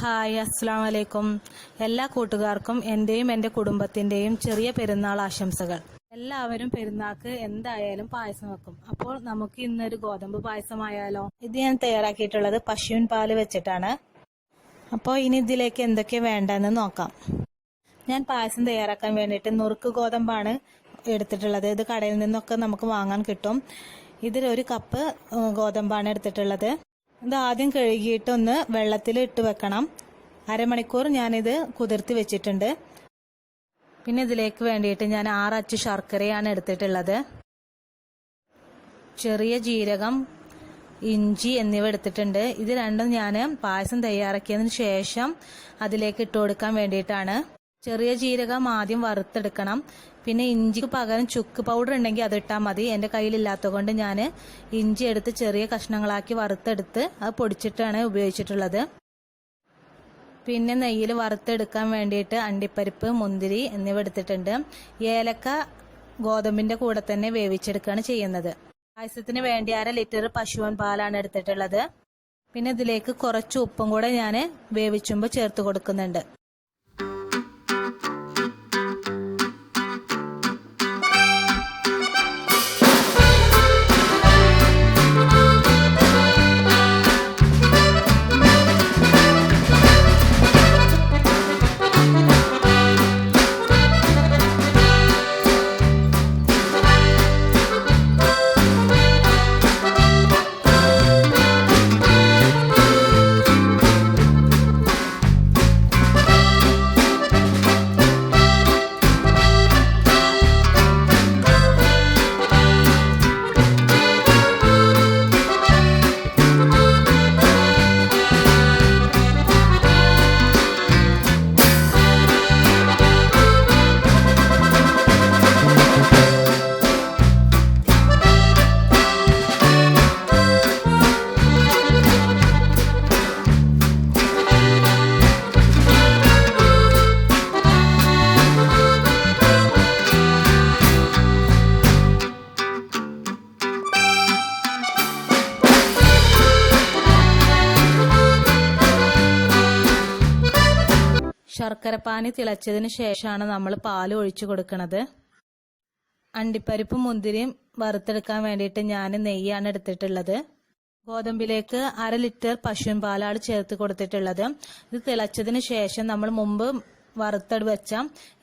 Hi, അസ്സലാമു അലൈക്കും. എല്ലാ കൂട്ടുകാർക്കും എന്റെയും എന്റെ കുടുംബത്തിന്റെയും ചെറിയ പെരുന്നാൾ ആശംസകൾ. എല്ലാവരും പെരുന്നാൾക്ക് എന്തായാലും പായസം വെക്കും. അപ്പോൾ നമുക്ക് ഇന്നൊരു ഗോതമ്പ് പായസമായാലോ? ഇത് ഞാൻ തയ്യാറാക്കിയിട്ടുള്ളത് പശുവിൻ പാല് വെച്ചിട്ടാണ്. അപ്പോൾ ഇനി ഇതിലേക്ക് എന്തൊക്കെ വേണ്ടെന്ന് നോക്കാം. ഞാൻ പായസം തയ്യാറാക്കാൻ വേണ്ടിയിട്ട് നുറുക്ക് ഗോതമ്പാണ് എടുത്തിട്ടുള്ളത്. ഇത് കടയിൽ നിന്നൊക്കെ നമുക്ക് വാങ്ങാൻ കിട്ടും. ഇതിൽ 1 കപ്പ് ഗോതമ്പാണ് എടുത്തിട്ടുള്ളത്. ഇത് ആദ്യം കഴുകിയിട്ട് ഒന്ന് വെള്ളത്തിൽ ഇട്ട് വെക്കണം. അരമണിക്കൂർ ഞാനിത് കുതിർത്തി വെച്ചിട്ടുണ്ട്. പിന്നെ ഇതിലേക്ക് വേണ്ടിയിട്ട് ഞാൻ 6 അച്ച് ശർക്കരയാണ് എടുത്തിട്ടുള്ളത്. ചെറിയ ജീരകം, ഇഞ്ചി എന്നിവ എടുത്തിട്ടുണ്ട്. ഇത് രണ്ടും ഞാൻ പായസം തയ്യാറാക്കിയതിന് ശേഷം അതിലേക്ക് ഇട്ട് കൊടുക്കാൻ വേണ്ടിയിട്ടാണ്. ചെറിയ ജീരകം ആദ്യം വറുത്തെടുക്കണം. പിന്നെ ഇഞ്ചിക്ക് പകരം ചുക്ക് പൗഡർ ഉണ്ടെങ്കിൽ അത് ഇട്ടാൽ മതി. എൻ്റെ കയ്യിലില്ലാത്തത് കൊണ്ട് ഞാൻ ഇഞ്ചി എടുത്ത് ചെറിയ കഷ്ണങ്ങളാക്കി വറുത്തെടുത്ത് അത് പൊടിച്ചിട്ടാണ് ഉപയോഗിച്ചിട്ടുള്ളത്. പിന്നെ നെയ്യിൽ വറുത്തെടുക്കാൻ വേണ്ടിയിട്ട് അണ്ടിപ്പരിപ്പ്, മുന്തിരി എന്നിവ എടുത്തിട്ടുണ്ട്. ഏലക്ക ഗോതമ്പിന്റെ കൂടെ തന്നെ വേവിച്ചെടുക്കുകയാണ് ചെയ്യുന്നത്. പായസത്തിന് വേണ്ടി 1/2 ലിറ്റർ പശുവിൻ പാലാണ് എടുത്തിട്ടുള്ളത്. പിന്നെ ഇതിലേക്ക് കുറച്ച് ഉപ്പും കൂടെ ഞാൻ വേവിച്ചുമ്പോൾ ചേർത്ത് കൊടുക്കുന്നുണ്ട്. ശർക്കരപ്പാനി തിളച്ചതിന് ശേഷമാണ് നമ്മൾ പാൽ ഒഴിച്ചു കൊടുക്കുന്നത്. അണ്ടിപ്പരിപ്പും മുന്തിരിയും വറുത്തെടുക്കാൻ വേണ്ടിയിട്ട് ഞാൻ നെയ്യാണ് എടുത്തിട്ടുള്ളത്. ഗോതമ്പിലേക്ക് 1/2 ലിറ്റർ പശുവിൻ പാലാണ് ചേർത്ത് കൊടുത്തിട്ടുള്ളത്. ഇത് തിളച്ചതിന് ശേഷം നമ്മൾ മുമ്പ് വറുത്തെടു വെച്ച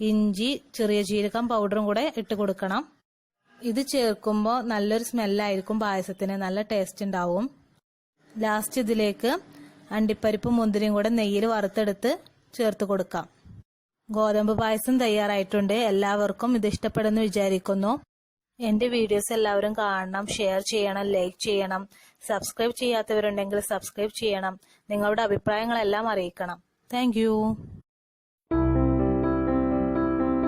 ഇഞ്ചി, ചെറിയ ജീരകം പൗഡറും കൂടെ ഇട്ട് കൊടുക്കണം. ഇത് ചേർക്കുമ്പോൾ നല്ലൊരു സ്മെല്ലായിരിക്കും പായസത്തിന്, നല്ല ടേസ്റ്റ് ഉണ്ടാവും. ലാസ്റ്റ് ഇതിലേക്ക് അണ്ടിപ്പരിപ്പും മുന്തിരിയും കൂടെ നെയ്യിൽ വറുത്തെടുത്ത് ചേർത്ത് കൊടുക്കാം. ഗോതമ്പ് പായസം തയ്യാറായിട്ടുണ്ട്. എല്ലാവർക്കും ഇത് ഇഷ്ടപ്പെടുന്നു വിചാരിക്കുന്നു. എന്റെ വീഡിയോസ് എല്ലാവരും കാണണം, ഷെയർ ചെയ്യണം, ലൈക്ക് ചെയ്യണം. സബ്സ്ക്രൈബ് ചെയ്യാത്തവരുണ്ടെങ്കിൽ സബ്സ്ക്രൈബ് ചെയ്യണം. നിങ്ങളുടെ അഭിപ്രായങ്ങളെല്ലാം അറിയിക്കണം. താങ്ക്